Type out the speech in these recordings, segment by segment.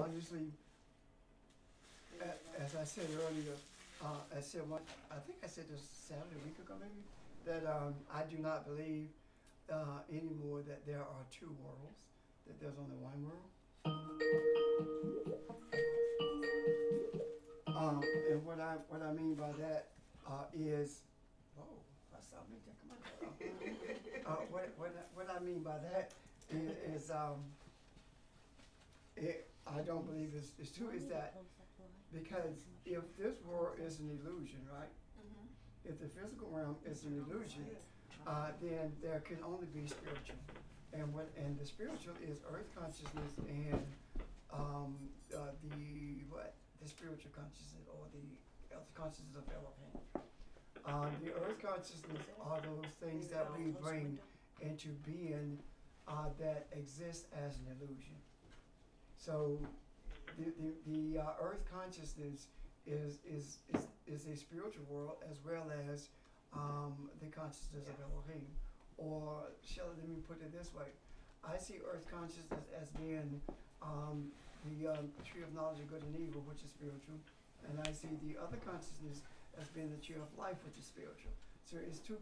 obviously, as I said earlier, I think I said this Saturday, a week ago maybe, that I do not believe anymore that there are two worlds, that there's only one world. And what I mean by that is, whoa, I saw me take my what I mean by that is I don't believe it's true. Is that because if this world is an illusion, right? If the physical realm is an illusion, then there can only be spiritual, and the spiritual is earth consciousness and the spiritual consciousness or the consciousness of Elohim. The earth consciousness are those things that we bring into being that exist as an illusion. So the earth consciousness is a spiritual world as well as the consciousness of Elohim. Or let me put it this way. I see earth consciousness as being the tree of knowledge of good and evil, which is spiritual, and I see the other consciousness as being the tree of life, which is spiritual. So it's two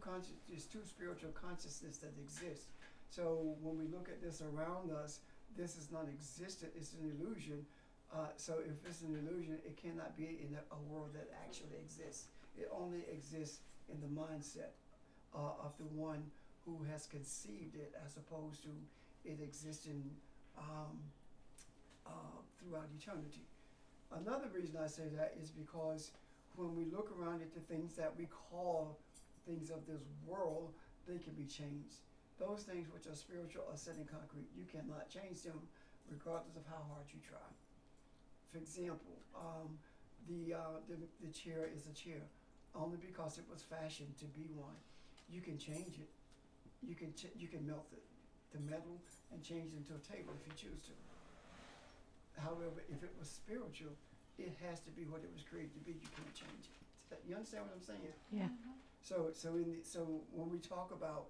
spiritual consciousness that exist. So when we look at this around us, this is non-existent. It's an illusion. So if it's an illusion, it cannot be in a world that actually exists. It only exists in the mindset of the one who has conceived it, as opposed to it existing throughout eternity. Another reason I say that is because when we look around at the things that we call things of this world, they can be changed. Those things which are spiritual are set in concrete. You cannot change them regardless of how hard you try. For example, the chair is a chair only because it was fashioned to be one. You can change it. You can melt the metal and change it into a table if you choose to. However, if it was spiritual, it has to be what it was created to be. You can't change it. You understand what I'm saying? Yeah. So when we talk about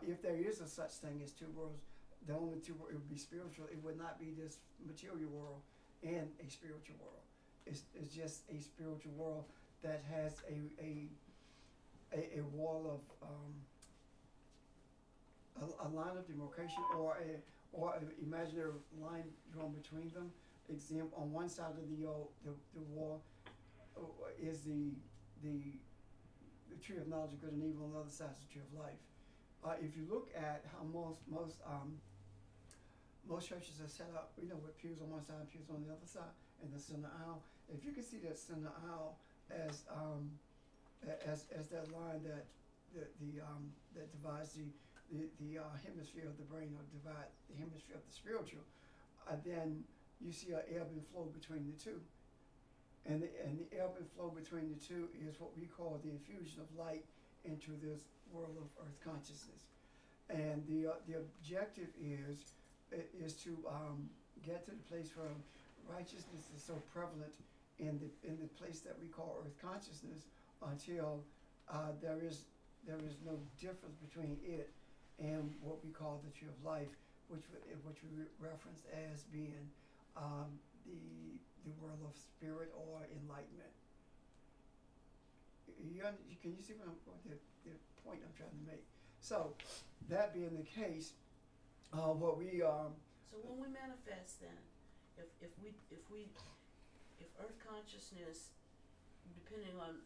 if there is a such thing as two worlds, the only two it would be spiritual. It would not be this material world and a spiritual world. It's just a spiritual world that has a wall of a line of demarcation or an imaginary line drawn between them. Example, on one side of the wall is the tree of knowledge of good and evil, on the other side is the tree of life. If you look at how most churches are set up, with pews on one side and pews on the other side, and the center aisle. If you can see that center aisle as that line that divides the hemisphere of the brain, or divide the hemisphere of the spiritual, then you see an ebb and flow between the two. And the ebb and flow between the two is what we call the infusion of light into this world of earth consciousness. And the objective is to get to the place where righteousness is so prevalent in the place that we call earth consciousness, until there is no difference between it and what we call the tree of life, which we reference as being the world of spirit or enlightenment. Can you see what the point I'm trying to make? So, that being the case, what we So when we manifest, then, if earth consciousness, depending on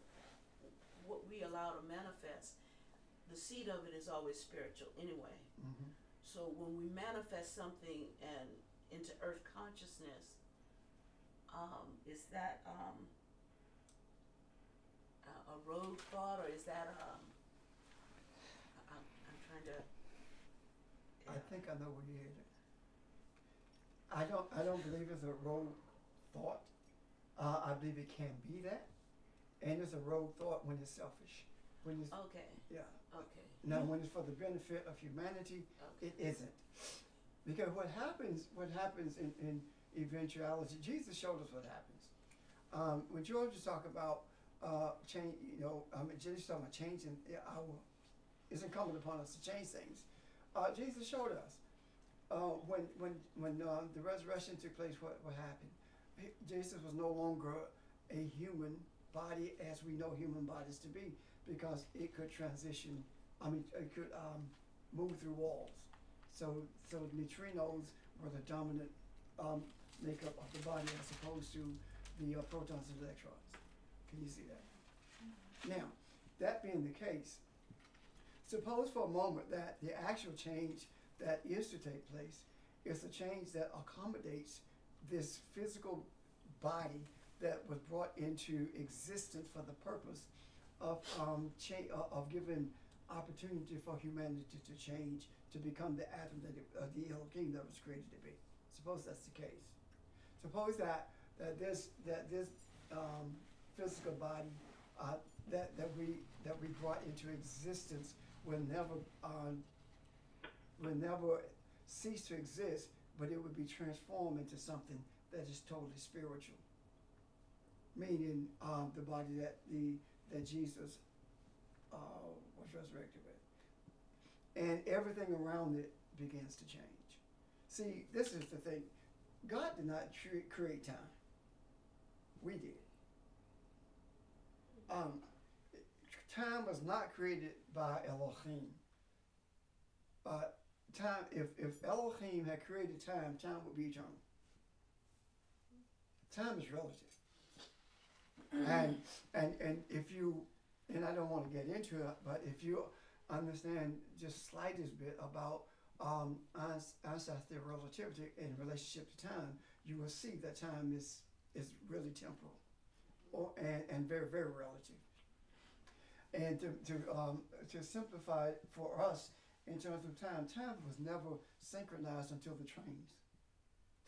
what we allow to manifest, the seed of it is always spiritual anyway. Mm-hmm. So when we manifest something and into earth consciousness, is that a rogue thought, or is that I'm trying to. I think I know where you're headed. I don't believe it's a rogue thought. I believe it can be that, and it's a rogue thought when it's selfish. When it's Okay. Yeah. Okay. Now, when it's for the benefit of humanity, Okay. it isn't. Because what happens in eventuality, Jesus showed us what happens. When George was talking about change, Jesus talking about changing it's incumbent upon us to change things. Jesus showed us. when the resurrection took place, what happened? Jesus was no longer a human body as we know human bodies to be, because it could transition. I mean, it could move through walls. So neutrinos were the dominant makeup of the body as opposed to the protons and electrons. Can you see that? Now, that being the case, suppose for a moment that the actual change that is to take place is a change that accommodates this physical body that was brought into existence for the purpose of giving opportunity for humanity to change, to become the atom that the Elohim that was created to be. Suppose that's the case. Suppose that this physical body that we brought into existence will never cease to exist, but it would be transformed into something that is totally spiritual. Meaning the body that Jesus was resurrected with, and everything around it begins to change. See, this is the thing: God did not create time. We did. Time was not created by Elohim. Time, if Elohim had created time, time would be eternal. Time is relative. And if you, and I don't want to get into it, but if you understand just slightest bit about Einstein's theory of relativity in relationship to time, you will see that time is really temporal, and very, very relative. And to simplify it for us in terms of time, time was never synchronized until the trains,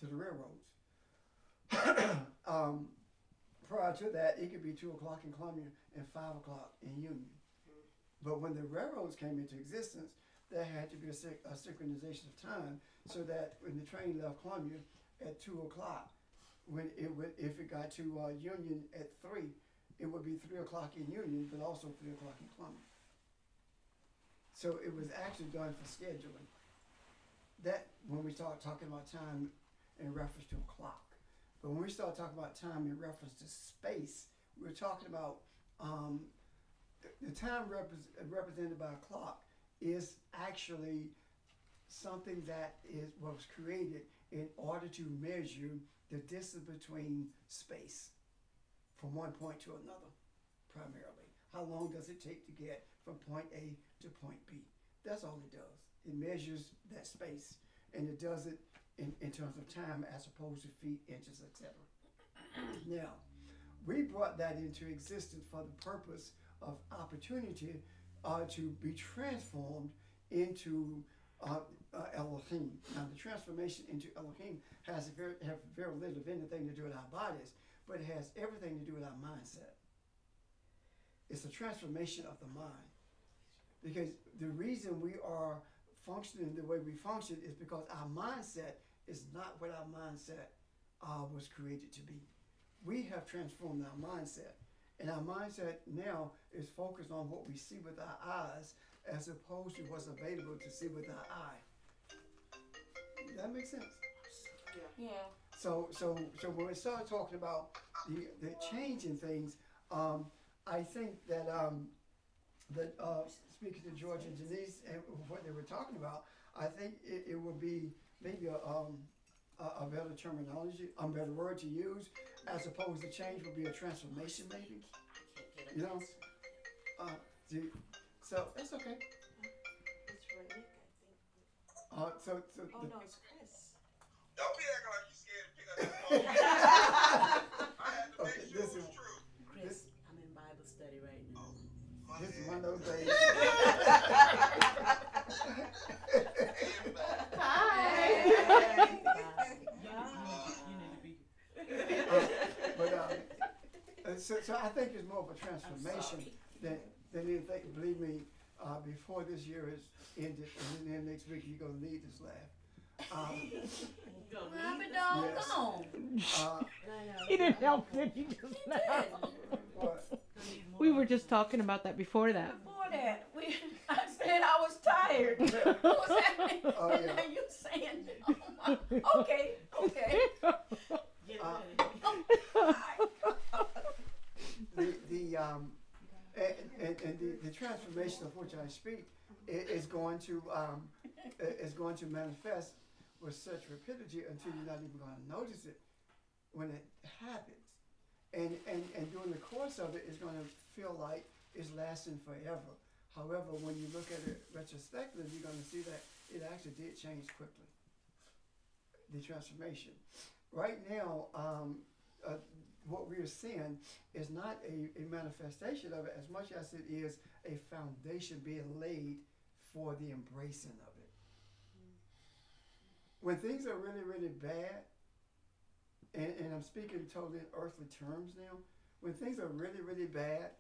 to the railroads. Prior to that, it could be 2 o'clock in Columbia and 5 o'clock in Union. But when the railroads came into existence, there had to be a synchronization of time, so that when the train left Columbia at 2 o'clock, if it got to Union at 3, it would be 3 o'clock in Union, but also 3 o'clock in Columbia. So it was actually done for scheduling. That when we start talking about time in reference to a clock. But when we start talking about time in reference to space, we're talking about the time represented by a clock is actually something that was created in order to measure the distance between space from one point to another, primarily. How long does it take to get from point A to point B? That's all it does. It measures that space, and it does it in terms of time as opposed to feet, inches, etc. Now, we brought that into existence for the purpose of opportunity to be transformed into Elohim. Now, the transformation into Elohim have very little of anything to do with our bodies, but it has everything to do with our mindset. It's a transformation of the mind. Because the reason we are functioning the way we function is because our mindset is not what our mindset was created to be. We have transformed our mindset. And our mindset now is focused on what we see with our eyes as opposed to what's available to see with our eye. That makes sense? Yeah. So when we start talking about the change in things, I think that speaking to George and Denise and what they were talking about, I think it would be maybe a better terminology, a better word to use, as opposed to change would be a transformation, maybe. You know, so that's okay. It's Rick, I think. So Oh no, it's Chris. Don't be acting like you scared to pick up the phone. I had to make sure it was true. Chris, I'm in Bible study right now. My this is bad. one of those days. So I think it's more of a transformation than anything. Believe me, before this year is ended, and then next week you're gonna need this laugh. Yes. He didn't help, did he, just now? What? We were just talking about that before that. Before before that. I said I was tired. What was happening? Oh, And yeah. now you saying, okay. Get The transformation of which I speak is going to manifest with such rapidity until you're not even going to notice it when it happens, and during the course of it, it's going to feel like it's lasting forever. However, when you look at it retrospectively, you're going to see that it actually did change quickly. The transformation. Right now, what we are seeing is not a manifestation of it as much as it is a foundation being laid for the embracing of it. When things are really, really bad, and I'm speaking totally in earthly terms now, when things are really, really bad,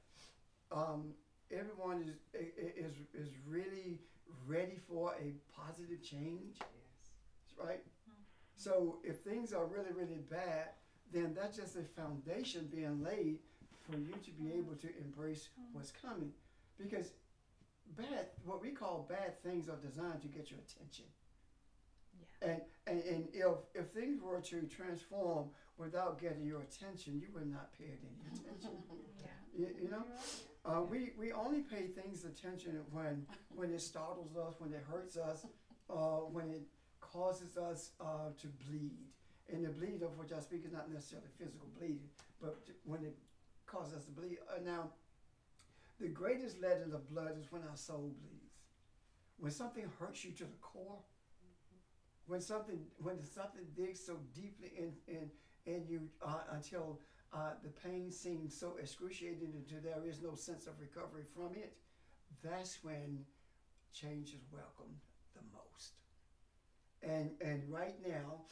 everyone is really ready for a positive change. Yes. Right? So if things are really, really bad, then that's just a foundation being laid for you to be able to embrace what's coming. Because what we call bad things are designed to get your attention. Yeah. And if things were to transform without getting your attention, you would not pay it any attention. Yeah. You know? We only pay things attention when it startles us, when it hurts us, when it causes us to bleed. And the bleed of which I speak is not necessarily physical bleeding, but when it causes us to bleed. Now, the greatest letting of blood is when our soul bleeds. When something hurts you to the core, when something digs so deeply in you until the pain seems so excruciating until there is no sense of recovery from it, that's when change is welcomed the most. And right now,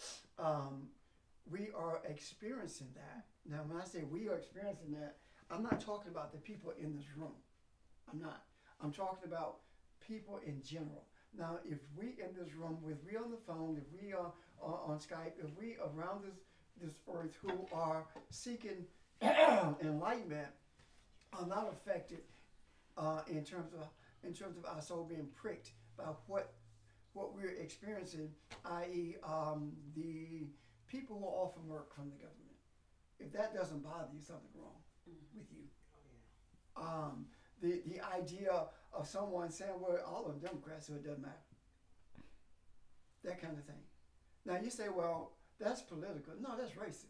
we are experiencing that. Now, when I say we are experiencing that, I'm not talking about the people in this room. I'm not. I'm talking about people in general. Now, if we in this room, if we on the phone, if we are on Skype, if we around this earth who are seeking enlightenment, are not affected in terms of our soul being pricked by what we're experiencing, i.e., the people who often work from the government. If that doesn't bother you, something's wrong with you. Oh, yeah. The idea of someone saying, well, all of them Democrats, so it doesn't matter. That kind of thing. Now you say, well, that's political. No, that's racist.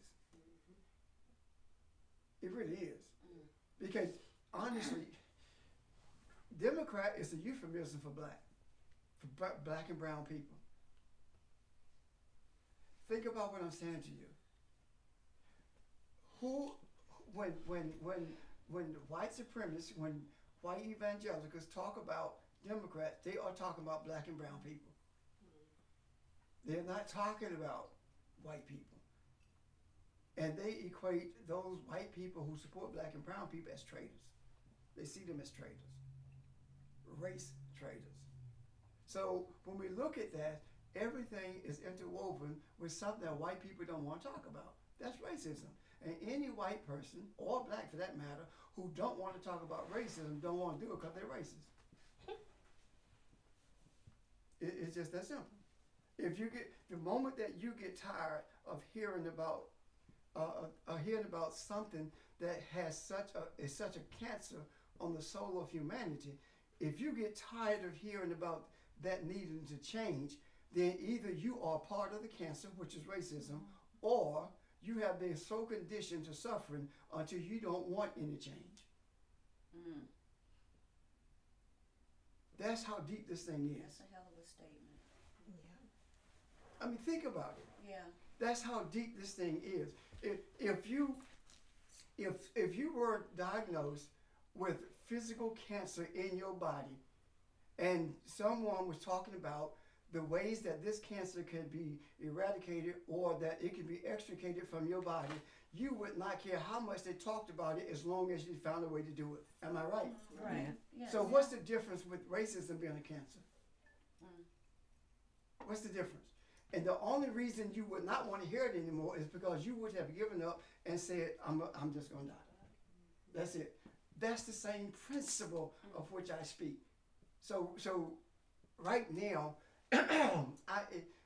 It really is. Because honestly, Democrat is a euphemism for black and brown people. Think about what I'm saying to you. When white supremacists, when white evangelicals talk about Democrats, they are talking about black and brown people. They're not talking about white people. And they equate those white people who support black and brown people as traitors. They see them as traitors, race traitors. So when we look at that, everything is interwoven with something that white people don't want to talk about. That's racism. And any white person, or black for that matter, who don't want to talk about racism don't want to do it because they're racist. It's just that simple. If you get, the moment that you get tired of hearing about something that has such a cancer on the soul of humanity, if you get tired of hearing about that needing to change, then either you are part of the cancer, which is racism, or you have been so conditioned to suffering until you don't want any change. Mm. That's how deep this thing is. That's a hell of a statement. Yeah. I mean, think about it. Yeah. That's how deep this thing is. If you were diagnosed with physical cancer in your body, and someone was talking about the ways that this cancer could be eradicated or that it could be extricated from your body, you would not care how much they talked about it as long as you found a way to do it. Am I right? Right. Yes. So what's the difference with racism being a cancer? What's the difference? And the only reason you would not want to hear it anymore is because you would have given up and said, I'm just going to die. That's it. That's the same principle of which I speak. So right now,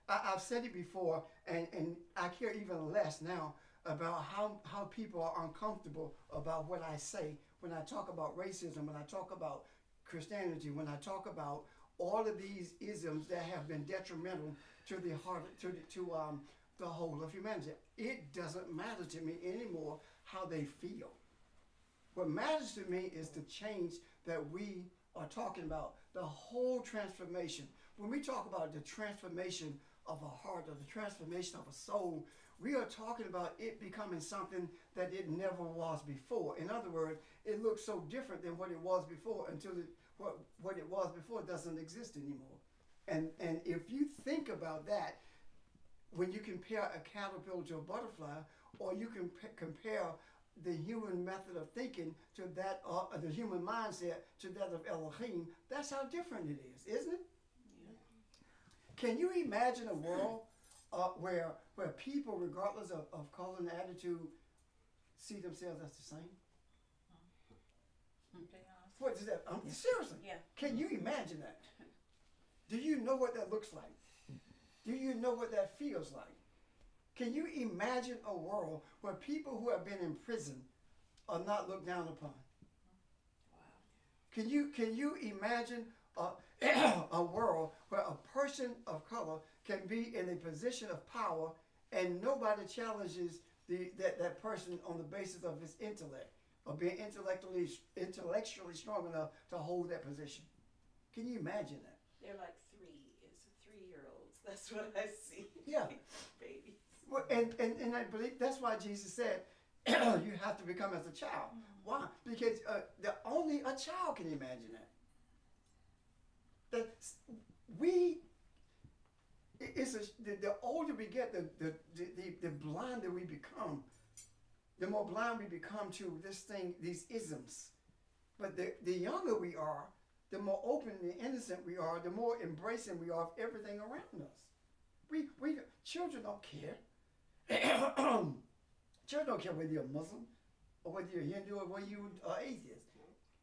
I've said it before, and I care even less now about how people are uncomfortable about what I say when I talk about racism, when I talk about Christianity, when I talk about all of these isms that have been detrimental to the heart, to the whole of humanity. It doesn't matter to me anymore how they feel. What matters to me is the change that we are talking about, the whole transformation. When we talk about the transformation of a heart or the transformation of a soul, we are talking about it becoming something that it never was before. In other words, it looks so different than what it was before until what it was before doesn't exist anymore. And if you think about that, when you compare a caterpillar to a butterfly, or you can compare the human method of thinking to that, the human mindset to that of Elohim, that's how different it is, isn't it? Yeah. Can you imagine a world where people, regardless of color and attitude, see themselves as the same? What is that? Seriously. Yeah. Can you imagine that? Do you know what that looks like? Do you know what that feels like? Can you imagine a world where people who have been in prison are not looked down upon? Wow. Can you imagine a world where a person of color can be in a position of power and nobody challenges that person on the basis of his intellect or being intellectually strong enough to hold that position? Can you imagine that? They're like it's 3-year-olds. That's what I see. Yeah. Babies. Well, and I believe that's why Jesus said you have to become as a child. Why? Because only a child can imagine that. The older we get, the blinder we become, the more blind we become to this thing, these isms. But the younger we are, the more open and innocent we are, the more embracing we are of everything around us. Children don't care. Children don't care whether you're Muslim or whether you're Hindu or whether you're atheist.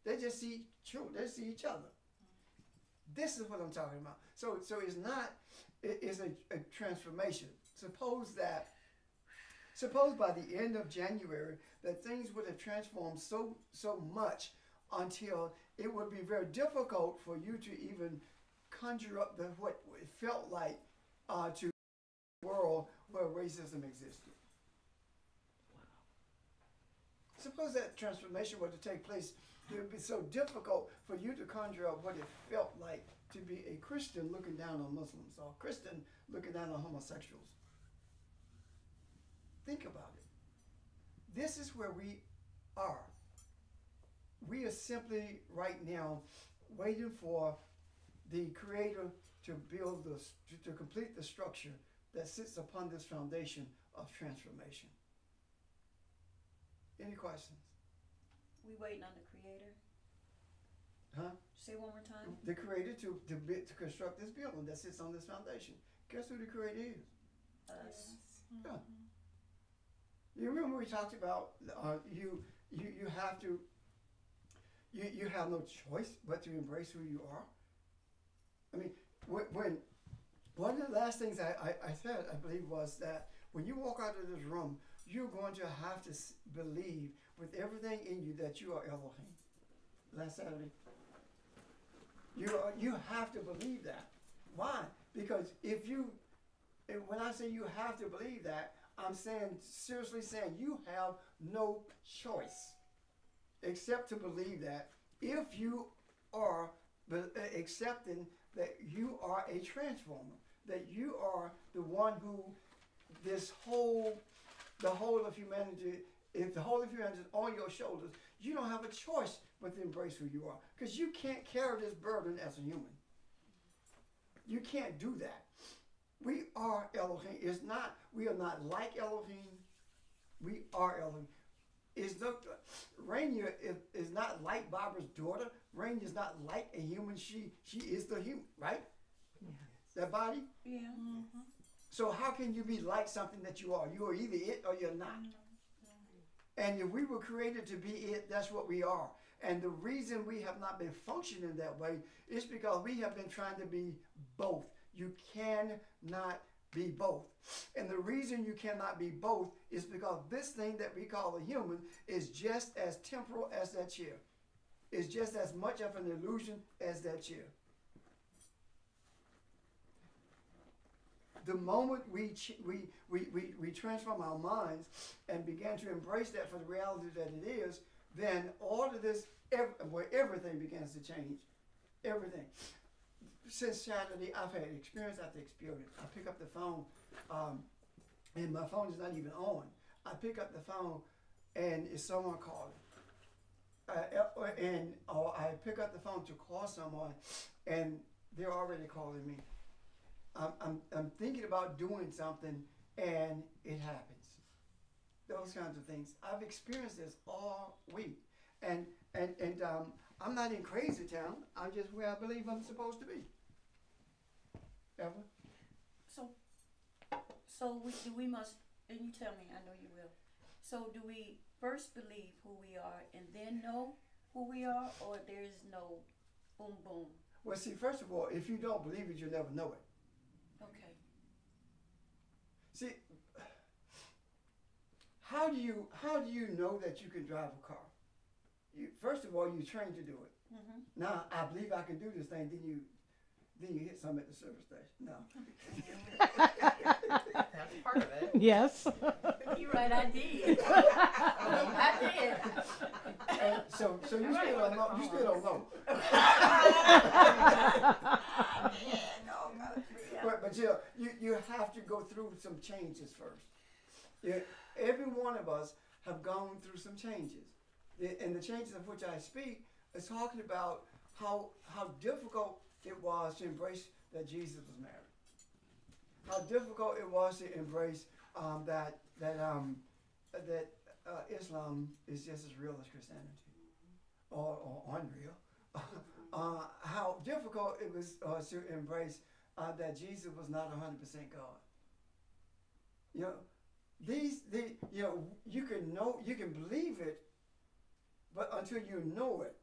They just see children. They see each other. This is what I'm talking about. So it's not. It's a transformation. Suppose by the end of January that things would have transformed so much until it would be very difficult for you to even conjure up what it felt like to a world where racism existed. Suppose that transformation were to take place, it would be so difficult for you to conjure up what it felt like to be a Christian looking down on Muslims or a Christian looking down on homosexuals. Think about it. This is where we are. We are simply right now waiting for the Creator to build to complete the structure that sits upon this foundation of transformation. Any questions? We waiting on the Creator. Huh? Say one more time. The Creator to construct this building that sits on this foundation. Guess who the Creator is? Us. Yeah. You remember we talked about you have to. You have no choice but to embrace who you are. I mean, when one of the last things I said, I believe, was that when you walk out of this room, you're going to have to believe with everything in you that you are Elohim. Last Saturday. You have to believe that. Why? Because when I say you have to believe that, I'm seriously saying you have no choice except to believe that if you are accepting that you are a transformer, that you are the one who the whole of humanity, if the whole of humanity is on your shoulders, you don't have a choice but to embrace who you are. Because you can't carry this burden as a human. You can't do that. We are Elohim. We are not like Elohim. We are Elohim. Rainier is not like Barbara's daughter. Rainier is not like a human. She is the human, right? Yes. That body? Yeah. Mm-hmm. So how can you be like something that you are? You are either it or you're not. And if we were created to be it, that's what we are. And the reason we have not been functioning that way is because we have been trying to be both. You cannot be both. And the reason you cannot be both is because this thing that we call a human is just as temporal as that chair. It's just as much of an illusion as that chair. The moment we transform our minds and begin to embrace that for the reality that it is, then all of this, everything begins to change. Everything. Since Saturday, I've had experience after experience. I pick up the phone, and my phone is not even on. I pick up the phone, and it's someone calling. Or I pick up the phone to call someone, and they're already calling me. I'm thinking about doing something, and it happens. Those kinds of things. I've experienced this all week, and I'm not in crazy town. I'm just where I believe I'm supposed to be. Ever? So we must, and you tell me, I know you will. So do we first believe who we are and then know who we are, or there is no boom boom? Well, see, first of all, if you don't believe it, you'll never know it. Okay. See, how do you know that you can drive a car? First of all, you train to do it. Mm-hmm. Now, I believe I can do this thing. Then you hit some at the service station. No. That's part of it. Yes. You're right, I did. I did. And so you still don't know. You still don't know. But you have to go through some changes first. Yeah, every one of us have gone through some changes. And the changes of which I speak is talking about how difficult it was to embrace that Jesus was married. How difficult it was to embrace that Islam is just as real as Christianity, or unreal. How difficult it was to embrace that Jesus was not 100% God. You know, you can believe it, but until you know it,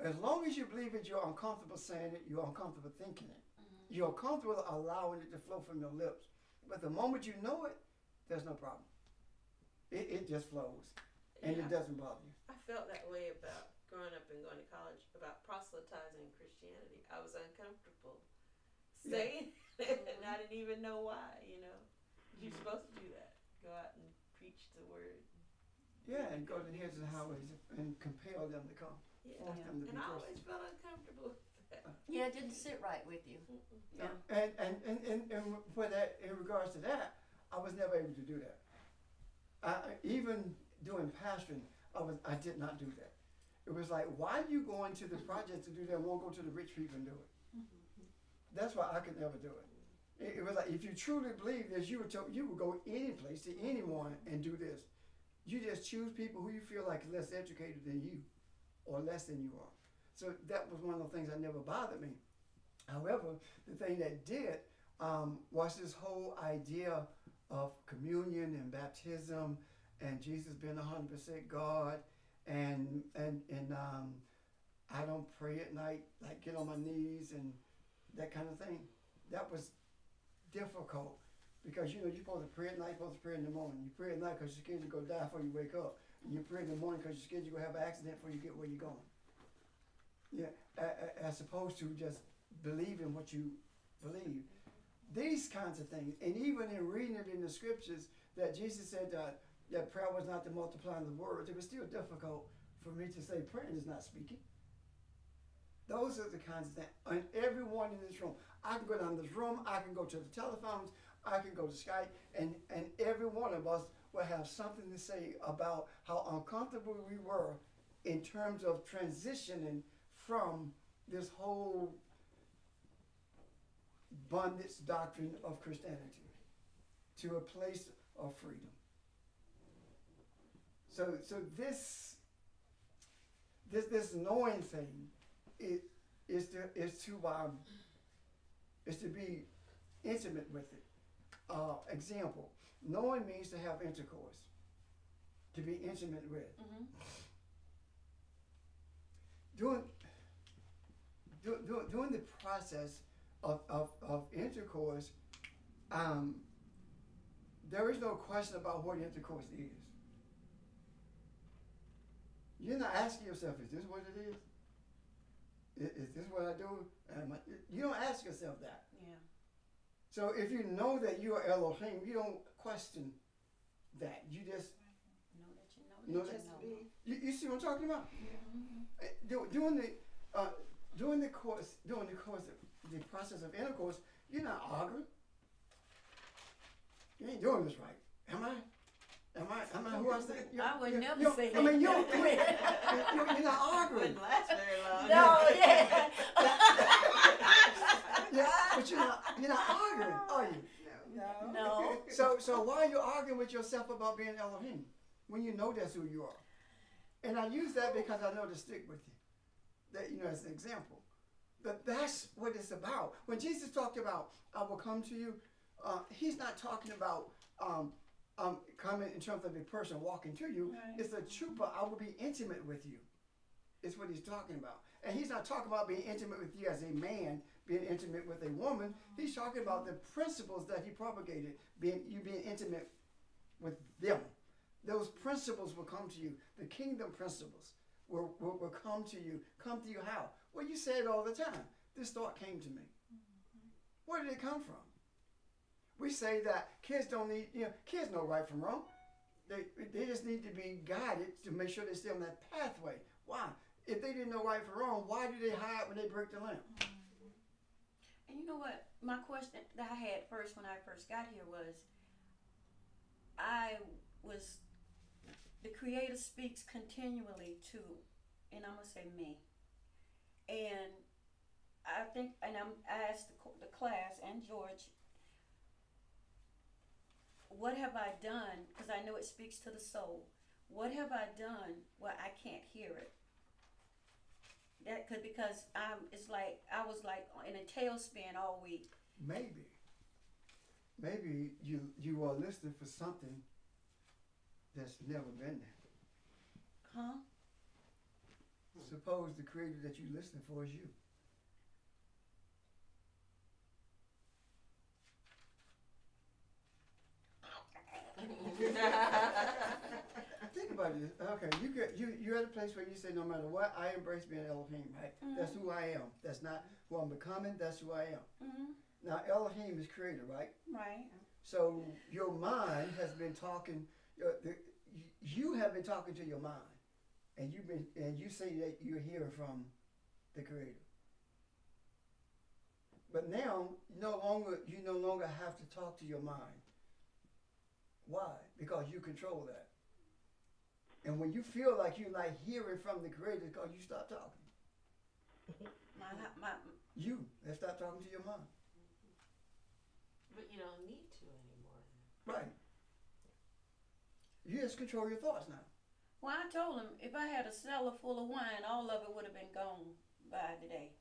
as long as you believe it, you're uncomfortable saying it, you're uncomfortable thinking it. Mm-hmm. You're comfortable allowing it to flow from your lips. But the moment you know it, there's no problem. It just flows, and it doesn't bother you. I felt that way about growing up and going to college, about proselytizing Christianity. I was uncomfortable saying it, and I didn't even know why, you know. You're supposed to do that. Go out and preach the word. Yeah, and go to the hedges and highways and compel them to come. Yeah. Force them to be And I Christian. always felt uncomfortable with that. Yeah, it didn't sit right with you. Yeah. And for that, in regards to that, I was never able to do that. Even doing pastoring, I did not do that. It was like, why are you going to the project to do that and won't go to the rich people and do it? That's why I could never do it. It was like, if you truly believe this, you would go any place to anyone and do this. You just choose people who you feel like are less educated than you or less than you are. So that was one of the things that never bothered me. However, the thing that did was this whole idea of communion and baptism and Jesus being 100% God and I don't pray at night, like get on my knees and that kind of thing. That was difficult because you're supposed to pray at night, you're supposed to pray in the morning. You pray at night because you're scared you're going to die before you wake up. And you pray in the morning because you're scared you're going to have an accident before you get where you're going. Yeah, as opposed to just believing what you believe. These kinds of things, and even in reading it in the scriptures, that Jesus said that prayer was not the multiplying of the words, it was still difficult for me to say praying is not speaking. Those are the kinds of things. And everyone in this room, I can go down this room, I can go to the telephones, I can go to Skype, and every one of us will have something to say about how uncomfortable we were in terms of transitioning from this whole bondage doctrine of Christianity to a place of freedom. So this knowing thing is to be intimate with it. Example, knowing means to have intercourse, to be intimate with. Mm-hmm. during the process of intercourse, there is no question about what intercourse is. You're not asking yourself, is this what it is? Is this what I do? You don't ask yourself that. Yeah. So if you know that you are Elohim, you don't question that. You just Know that you know. you see what I'm talking about? Mm-hmm. During the process of intercourse, you're not arguing. You ain't doing this right. Am I? Who I say? I would never say that. I mean, you're not arguing. Wouldn't last very long. No, yeah. Yeah, but you're not arguing, are you? No. So why are you arguing with yourself about being Elohim when you know that's who you are? And I use that because I know to stick with you. That as an example. But that's what it's about. When Jesus talked about I will come to you, he's not talking about coming in terms of a person walking to you. Right. It's a chupa. I will be intimate with you. It's what he's talking about. And he's not talking about being intimate with you as a man, being intimate with a woman. He's talking about the principles that he propagated, being intimate with them. Those principles will come to you. The kingdom principles will come to you. Come to you how? Well, you say it all the time. This thought came to me. Where did it come from? We say that kids don't need, kids know right from wrong. They just need to be guided to make sure they stay on that pathway. Why? If they didn't know right from wrong, why do they hide when they break the lamp? And you know what? My question that I had first when I first got here was, the Creator speaks continually to, and I'm going to say me. And I think, and I asked the class and George, what have I done? Because I know it speaks to the soul. What have I done where I can't hear it? Because it's like I was like in a tailspin all week. Maybe you are listening for something that's never been there. Huh? Suppose the Creator that you're listening for is you. Think about this. Okay, you're at a place where you say, no matter what, I embrace being Elohim, right? Mm-hmm. That's who I am. That's not who I'm becoming. That's who I am. Mm-hmm. Now, Elohim is creator, right? Right. So your mind has been talking. You have been talking to your mind, and you say that you're hearing from the Creator. But now you no longer have to talk to your mind. Why? Because you control that. And when you feel like you're not hearing from the Creator, because you stop talking. You have stopped talking to your mind. But you don't need to anymore. Right. You just control your thoughts now. Well, I told him if I had a cellar full of wine, all of it would have been gone by today.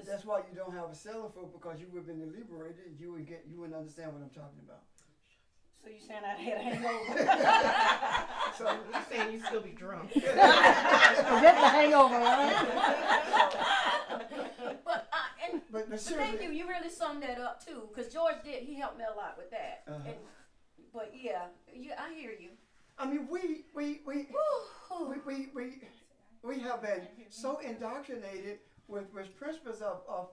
That's why you don't have a cellar full, because you would have been liberated and you wouldn't understand what I'm talking about. So you saying I had a hangover? So You're saying you still be drunk. Just a hangover, right? But seriously, thank you. You really summed that up too, because George did. He helped me a lot with that. Uh-huh. But yeah, I hear you. I mean, we have been so indoctrinated with principles of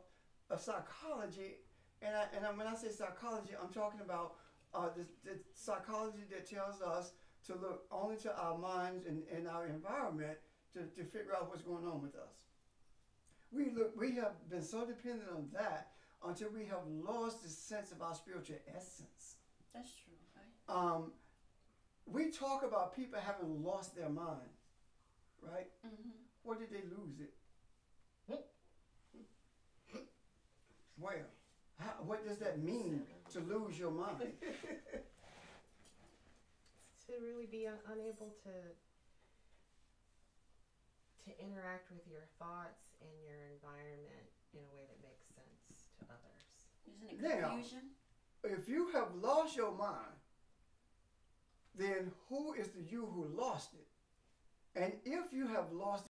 psychology, and when I say psychology, I'm talking about the psychology that tells us to look only to our minds and our environment to figure out what's going on with us. We have been so dependent on that until we have lost the sense of our spiritual essence. That's true, right? We talk about people having lost their mind, right? Mm-hmm. Where did they lose it? Where? What does that mean to lose your mind? To really be unable to interact with your thoughts and your environment in a way that makes sense to others. Isn't it confusion? Now, if you have lost your mind, then who is the you who lost it? And if you have lost